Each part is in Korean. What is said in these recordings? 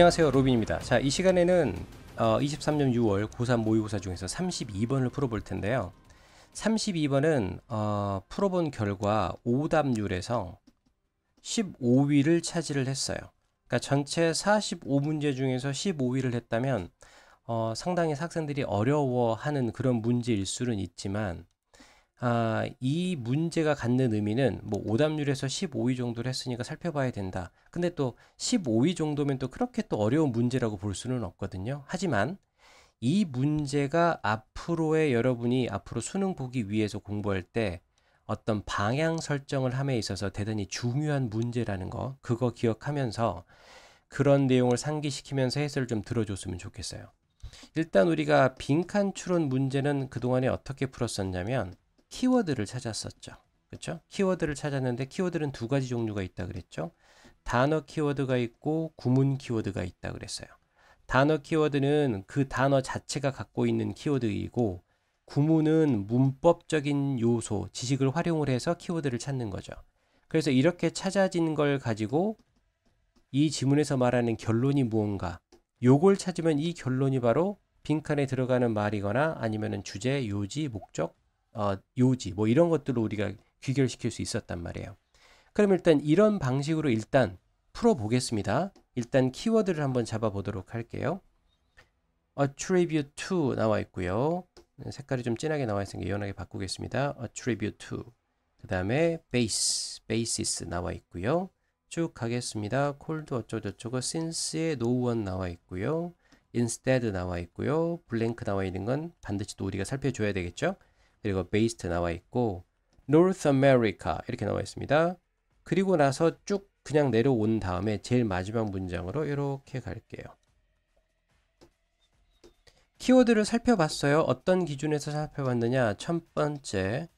안녕하세요, 로빈입니다. 자, 이 시간에는 23년 6월 고3 모의고사 중에서 32번을 풀어볼 텐데요. 32번은 풀어본 결과 오답률에서 15위를 차지를 했어요. 그러니까 전체 45문제 중에서 15위를 했다면 상당히 학생들이 어려워하는 그런 문제일 수는 있지만 이 문제가 갖는 의미는 뭐 오답률에서 15위 정도를 했으니까 살펴봐야 된다. 근데 또 15위 정도면 또 그렇게 또 어려운 문제라고 볼 수는 없거든요. 하지만 이 문제가 앞으로의 여러분이 앞으로 수능 보기 위해서 공부할 때 어떤 방향 설정을 함에 있어서 대단히 중요한 문제라는 거, 그거 기억하면서 그런 내용을 상기시키면서 해설을 좀 들어줬으면 좋겠어요. 일단 우리가 빈칸 추론 문제는 그동안에 어떻게 풀었었냐면 키워드를 찾았었죠. 그렇죠? 키워드를 찾았는데 키워드는 두 가지 종류가 있다 그랬죠. 단어 키워드가 있고 구문 키워드가 있다 그랬어요. 단어 키워드는 그 단어 자체가 갖고 있는 키워드이고 구문은 문법적인 요소, 지식을 활용을 해서 키워드를 찾는 거죠. 그래서 이렇게 찾아진 걸 가지고 이 지문에서 말하는 결론이 무언가, 요걸 찾으면 이 결론이 바로 빈칸에 들어가는 말이거나 아니면은 주제, 요지, 목적, 요지 뭐 이런 것들로 우리가 귀결시킬 수 있었단 말이에요. 그럼 일단 이런 방식으로 일단 풀어보겠습니다. 일단 키워드를 한번 잡아보도록 할게요. attribute to 나와 있고요. 색깔이 좀 진하게 나와 있으니까 연하게 바꾸겠습니다. attribute to 그 다음에 base, basis 나와 있고요. 쭉 가겠습니다. cold 어쩌고저쩌고 since에 no one 나와 있고요. instead 나와 있고요. blank 나와 있는 건 반드시 또 우리가 살펴줘야 되겠죠. 그리고 based 나와 있고 North America 이렇게 나와 있습니다. 그리고 나서 쭉 그냥 내려온 다음에 제일 마지막 문장으로 이렇게 갈게요. 키워드를 살펴봤어요. 어떤 기준에서 살펴봤느냐? 첫 번째,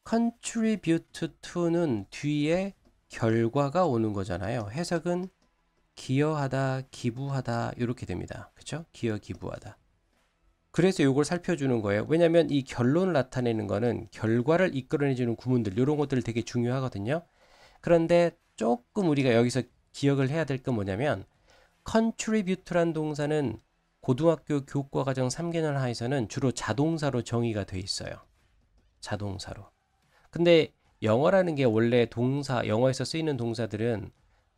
contribute to는 뒤에 결과가 오는 거잖아요. 해석은 기여하다, 기부하다 이렇게 됩니다. 그렇죠? 기여, 기부하다. 그래서 이걸 살펴주는 거예요. 왜냐하면 이 결론을 나타내는 거는 결과를 이끌어내주는 구문들 이런 것들 되게 중요하거든요. 그런데 조금 우리가 여기서 기억을 해야 될 건 뭐냐면 contribute란 동사는 고등학교 교과과정 3개년 하에서는 주로 자동사로 정의가 돼 있어요. 자동사로. 근데 영어라는 게 원래 동사, 영어에서 쓰이는 동사들은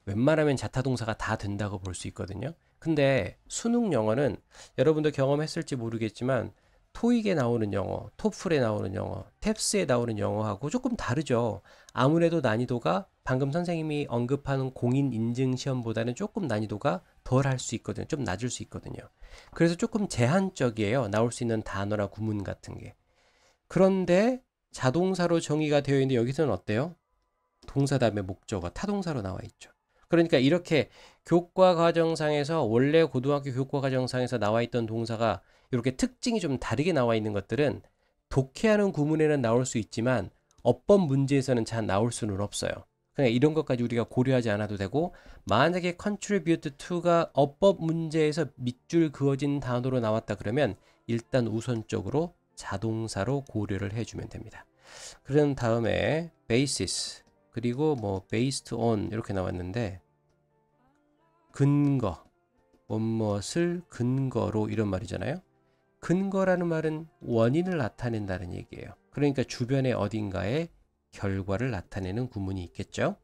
웬만하면 자타동사가 다 된다고 볼 수 있거든요. 근데 수능 영어는 여러분도 경험했을지 모르겠지만 토익에 나오는 영어, 토플에 나오는 영어, 탭스에 나오는 영어하고 조금 다르죠. 아무래도 난이도가 방금 선생님이 언급하는 공인인증시험보다는 조금 난이도가 덜 할 수 있거든요. 좀 낮을 수 있거든요. 그래서 조금 제한적이에요. 나올 수 있는 단어나 구문 같은 게. 그런데 자동사로 정의가 되어 있는데 여기서는 어때요? 동사 다음에 목적어, 타동사로 나와 있죠. 그러니까 이렇게 교과과정상에서 원래 고등학교 교과과정상에서 나와 있던 동사가 이렇게 특징이 좀 다르게 나와 있는 것들은 독해하는 구문에는 나올 수 있지만 어법 문제에서는 잘 나올 수는 없어요. 그냥 이런 것까지 우리가 고려하지 않아도 되고 만약에 contribute to가 어법 문제에서 밑줄 그어진 단어로 나왔다 그러면 일단 우선적으로 자동사로 고려를 해주면 됩니다. 그런 다음에 basis 그리고 뭐 based on 이렇게 나왔는데 근거, 무엇을 근거로 이런 말이잖아요. 근거라는 말은 원인을 나타낸다는 얘기예요. 그러니까 주변의 어딘가에 결과를 나타내는 구문이 있겠죠.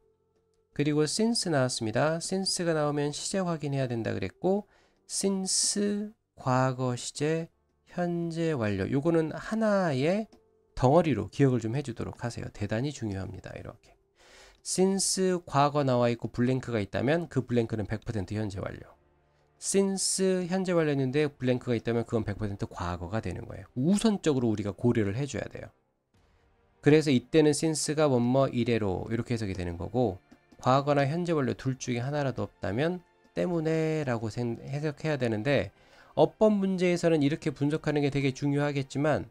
그리고 since 나왔습니다. since가 나오면 시제 확인해야 된다 그랬고 since 과거 시제 현재 완료 요거는 하나의 덩어리로 기억을 좀 해주도록 하세요. 대단히 중요합니다. 이렇게 since 과거 나와 있고 블랭크가 있다면 그 블랭크는 100% 현재 완료. since 현재 완료인데 블랭크가 있다면 그건 100% 과거가 되는 거예요. 우선적으로 우리가 고려를 해줘야 돼요. 그래서 이때는 since가 뭐뭐 이래로 이렇게 해석이 되는 거고 과거나 현재 완료 둘 중에 하나라도 없다면 때문에 라고 해석해야 되는데 어법 문제에서는 이렇게 분석하는 게 되게 중요하겠지만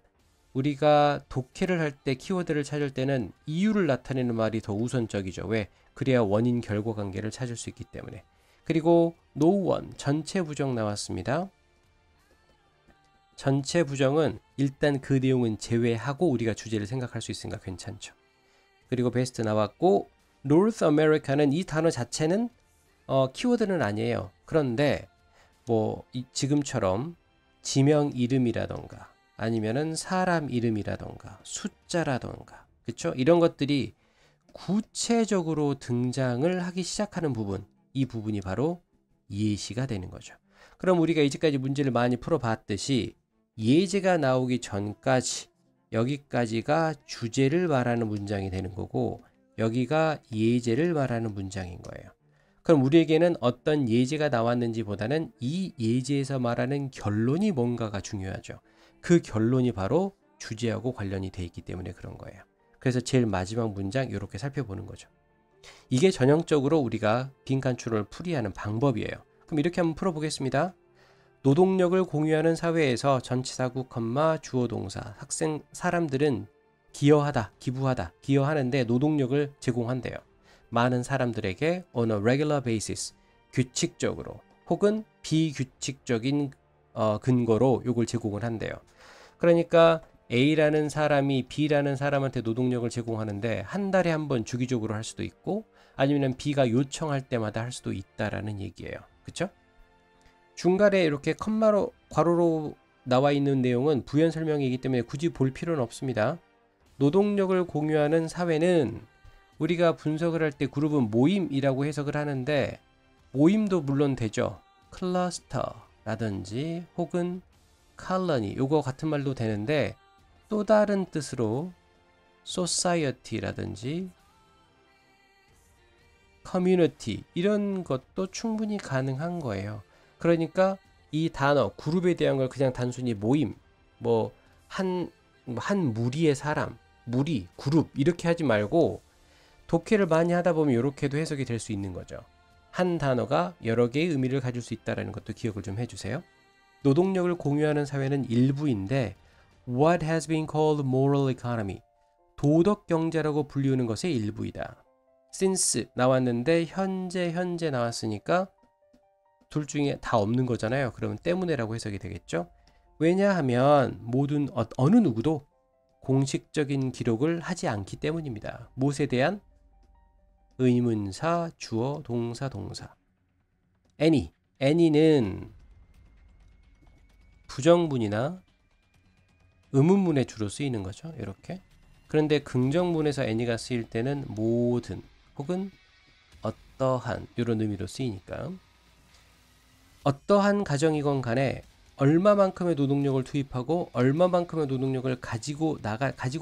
우리가 독해를 할 때 키워드를 찾을 때는 이유를 나타내는 말이 더 우선적이죠. 왜? 그래야 원인 결과 관계를 찾을 수 있기 때문에. 그리고 no one 전체 부정 나왔습니다. 전체 부정은 일단 그 내용은 제외하고 우리가 주제를 생각할 수 있으니까 괜찮죠. 그리고 베스트 나왔고 North America는 이 단어 자체는 키워드는 아니에요. 그런데 뭐 지금처럼 지명 이름이라던가 아니면은 사람 이름이라던가 숫자라던가 그쵸? 이런 것들이 구체적으로 등장을 하기 시작하는 부분, 이 부분이 바로 예시가 되는 거죠. 그럼 우리가 이제까지 문제를 많이 풀어봤듯이 예제가 나오기 전까지 여기까지가 주제를 말하는 문장이 되는 거고 여기가 예제를 말하는 문장인 거예요. 그럼 우리에게는 어떤 예제가 나왔는지 보다는 이 예제에서 말하는 결론이 뭔가가 중요하죠. 그 결론이 바로 주제하고 관련이 돼 있기 때문에 그런 거예요. 그래서 제일 마지막 문장 이렇게 살펴보는 거죠. 이게 전형적으로 우리가 빈칸추론을 풀이하는 방법이에요. 그럼 이렇게 한번 풀어보겠습니다. 노동력을 공유하는 사회에서 전치사구, 주어 동사, 사람들은 기여하다, 기부하다, 기여하는데 노동력을 제공한대요. 많은 사람들에게 on a regular basis, 규칙적으로 혹은 비규칙적인 근거로 이걸 제공을 한대요. 그러니까 A라는 사람이 B라는 사람한테 노동력을 제공하는데 한 달에 한 번 주기적으로 할 수도 있고 아니면 B가 요청할 때마다 할 수도 있다라는 얘기예요. 그렇죠? 중간에 이렇게 컴마로 괄호로 나와 있는 내용은 부연 설명이기 때문에 굳이 볼 필요는 없습니다. 노동력을 공유하는 사회는 우리가 분석을 할 때 그룹은 모임이라고 해석을 하는데 모임도 물론 되죠. 클러스터라든지 혹은 컬러니 요거 같은 말도 되는데 또 다른 뜻으로 society라든지 community 이런 것도 충분히 가능한 거예요. 그러니까 이 단어 그룹에 대한 걸 그냥 단순히 모임 뭐 한 무리의 사람 무리 그룹 이렇게 하지 말고 독해를 많이 하다 보면 이렇게도 해석이 될 수 있는 거죠. 한 단어가 여러 개의 의미를 가질 수 있다는 것도 기억을 좀 해주세요. 노동력을 공유하는 사회는 일부인데 what has been called moral economy, 도덕 경제라고 불리우는 것의 일부이다. since 나왔는데 현재 나왔으니까 둘 중에 다 없는 거잖아요. 그러면 때문에라고 해석이 되겠죠. 왜냐하면 모든 어느 누구도 공식적인 기록을 하지 않기 때문입니다. 무엇에 대한? 의문사, 주어, 동사. any는 부정문이나 의문문에 주로 쓰이는 거죠. 이렇게. 그런데 긍정문에서 any가 쓰일 때는 모든 혹은 어떠한 이런 의미로 쓰이니까 어떠한 가정이건 간에 얼마만큼의 노동력을 투입하고 얼마만큼의 노동력을 가지고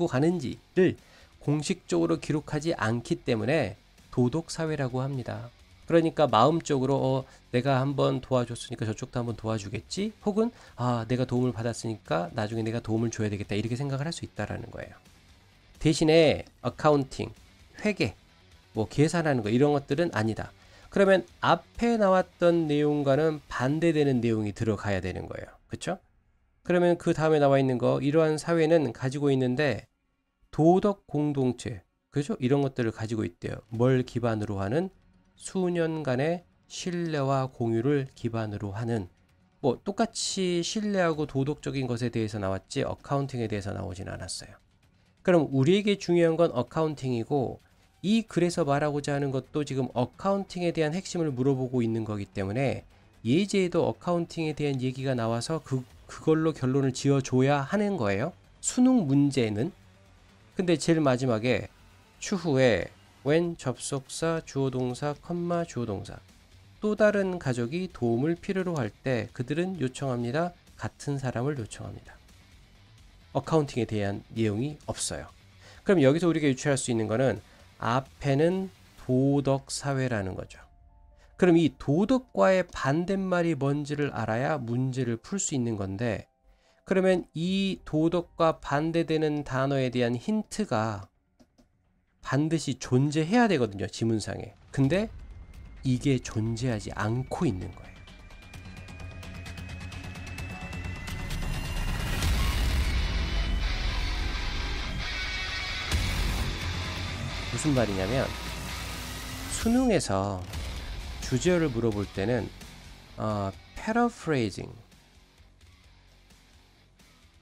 가는지를 공식적으로 기록하지 않기 때문에 도덕사회라고 합니다. 그러니까 마음적으로 내가 한번 도와줬으니까 저쪽도 한번 도와주겠지 혹은 내가 도움을 받았으니까 나중에 내가 도움을 줘야 되겠다 이렇게 생각을 할 수 있다라는 거예요. 대신에 어카운팅, 회계, 뭐 계산하는 거 이런 것들은 아니다. 그러면 앞에 나왔던 내용과는 반대되는 내용이 들어가야 되는 거예요. 그렇죠? 그러면 그 다음에 나와 있는 거 이러한 사회는 가지고 있는데 도덕 공동체 그죠? 이런 것들을 가지고 있대요. 뭘 기반으로 하는? 수년간의 신뢰와 공유를 기반으로 하는 뭐 똑같이 신뢰하고 도덕적인 것에 대해서 나왔지 어카운팅에 대해서 나오진 않았어요. 그럼 우리에게 중요한 건 어카운팅이고 이 글에서 말하고자 하는 것도 지금 어카운팅에 대한 핵심을 물어보고 있는 거기 때문에 예제에도 어카운팅에 대한 얘기가 나와서 그걸로 결론을 지어줘야 하는 거예요. 수능 문제는. 근데 제일 마지막에 추후에 when 접속사, 주어동사, 주어동사 또 다른 가족이 도움을 필요로 할 때 그들은 요청합니다. 같은 사람을 요청합니다. 어카운팅에 대한 내용이 없어요. 그럼 여기서 우리가 유추할 수 있는 거는 앞에는 도덕사회라는 거죠. 그럼 이 도덕과의 반대말이 뭔지를 알아야 문제를 풀 수 있는 건데 그러면 이 도덕과 반대되는 단어에 대한 힌트가 반드시 존재해야 되거든요. 지문상에. 근데 이게 존재하지 않고 있는 거예요. 무슨 말이냐면 수능에서 주제어를 물어볼 때는 paraphrasing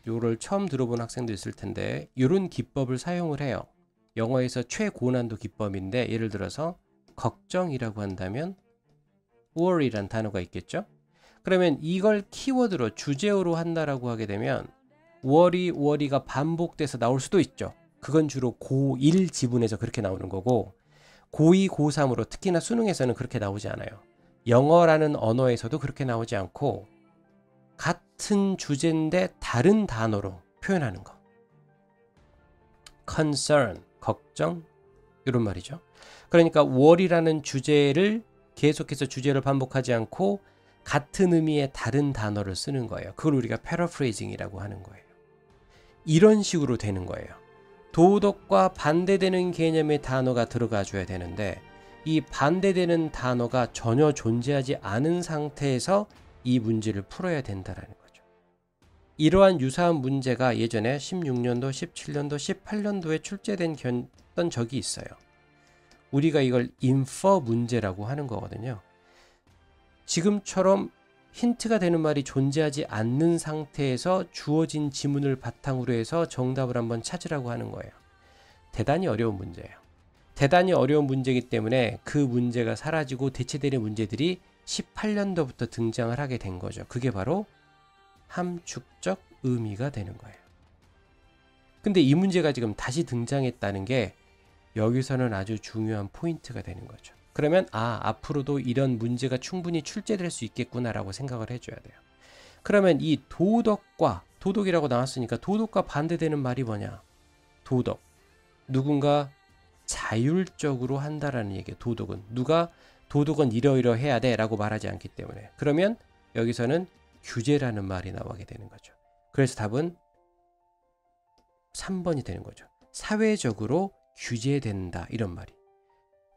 요를 처음 들어본 학생도 있을 텐데 이런 기법을 사용을 해요. 영어에서 최고난도 기법인데 예를 들어서 걱정이라고 한다면 worry란 단어가 있겠죠. 그러면 이걸 키워드로 주제어로 한다라고 하게 되면 worry가 반복돼서 나올 수도 있죠. 그건 주로 고1 지문에서 그렇게 나오는 거고 고2, 고3으로 특히나 수능에서는 그렇게 나오지 않아요. 영어라는 언어에서도 그렇게 나오지 않고 같은 주제인데 다른 단어로 표현하는 거. concern, 걱정 이런 말이죠. 그러니까 worry라는 주제를 계속해서 주제를 반복하지 않고 같은 의미의 다른 단어를 쓰는 거예요. 그걸 우리가 paraphrasing이라고 하는 거예요. 이런 식으로 되는 거예요. 도덕과 반대되는 개념의 단어가 들어가 줘야 되는데 이 반대되는 단어가 전혀 존재하지 않은 상태에서 이 문제를 풀어야 된다는 거죠. 이러한 유사한 문제가 예전에 16년도, 17년도, 18년도에 출제된 적이 있어요. 우리가 이걸 infer 문제라고 하는 거거든요. 지금처럼 힌트가 되는 말이 존재하지 않는 상태에서 주어진 지문을 바탕으로 해서 정답을 한번 찾으라고 하는 거예요. 대단히 어려운 문제예요. 대단히 어려운 문제이기 때문에 그 문제가 사라지고 대체되는 문제들이 18년도부터 등장을 하게 된 거죠. 그게 바로 함축적 의미가 되는 거예요. 근데 이 문제가 지금 다시 등장했다는 게 여기서는 아주 중요한 포인트가 되는 거죠. 그러면 앞으로도 이런 문제가 충분히 출제될 수 있겠구나라고 생각을 해줘야 돼요. 그러면 이 도덕이라고 나왔으니까 도덕과 반대되는 말이 뭐냐? 도덕. 누군가 자율적으로 한다라는 얘기예요. 도덕은. 누가 도덕은 이러이러해야 돼 라고 말하지 않기 때문에. 그러면 여기서는 규제라는 말이 나오게 되는 거죠. 그래서 답은 3번이 되는 거죠. 사회적으로 규제된다 이런 말이.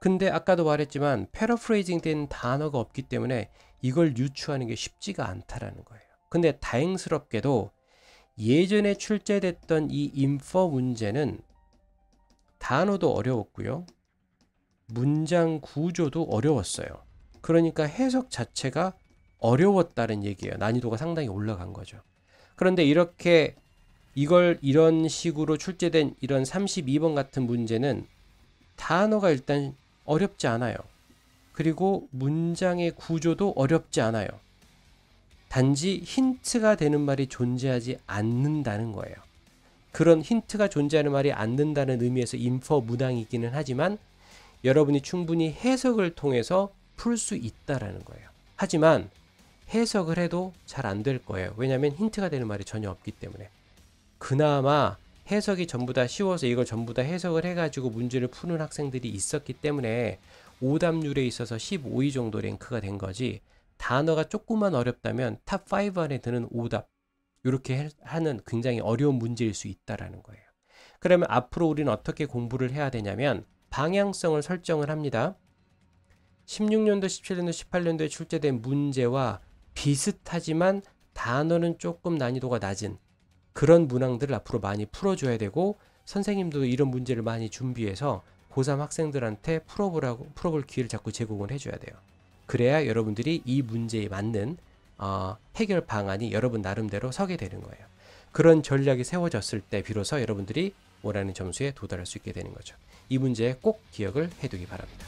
근데 아까도 말했지만 패러프레이징 된 단어가 없기 때문에 이걸 유추하는 게 쉽지가 않다라는 거예요. 근데 다행스럽게도 예전에 출제됐던 이 인퍼 문제는 단어도 어려웠고요. 문장 구조도 어려웠어요. 그러니까 해석 자체가 어려웠다는 얘기예요. 난이도가 상당히 올라간 거죠. 그런데 이렇게 이런 식으로 출제된 이런 32번 같은 문제는 단어가 일단 어렵지 않아요. 그리고 문장의 구조도 어렵지 않아요. 단지 힌트가 되는 말이 존재하지 않는다는 거예요. 그런 힌트가 존재하는 말이 않는다는 의미에서 인퍼 문항이기는 하지만 여러분이 충분히 해석을 통해서 풀 수 있다라는 거예요. 하지만 해석을 해도 잘 안 될 거예요. 왜냐하면 힌트가 되는 말이 전혀 없기 때문에. 그나마 해석이 전부 다 쉬워서 이걸 전부 다 해석을 해가지고 문제를 푸는 학생들이 있었기 때문에 오답률에 있어서 15위 정도 랭크가 된 거지, 단어가 조금만 어렵다면 탑5 안에 드는 오답 이렇게 하는 굉장히 어려운 문제일 수 있다라는 거예요. 그러면 앞으로 우리는 어떻게 공부를 해야 되냐면 방향성을 설정을 합니다. 16년도, 17년도, 18년도에 출제된 문제와 비슷하지만 단어는 조금 난이도가 낮은 그런 문항들을 앞으로 많이 풀어줘야 되고, 선생님도 이런 문제를 많이 준비해서 고3 학생들한테 풀어볼 기회를 자꾸 제공을 해줘야 돼요. 그래야 여러분들이 이 문제에 맞는 해결 방안이 여러분 나름대로 서게 되는 거예요. 그런 전략이 세워졌을 때 비로소 여러분들이 원하는 점수에 도달할 수 있게 되는 거죠. 이 문제 꼭 기억을 해두기 바랍니다.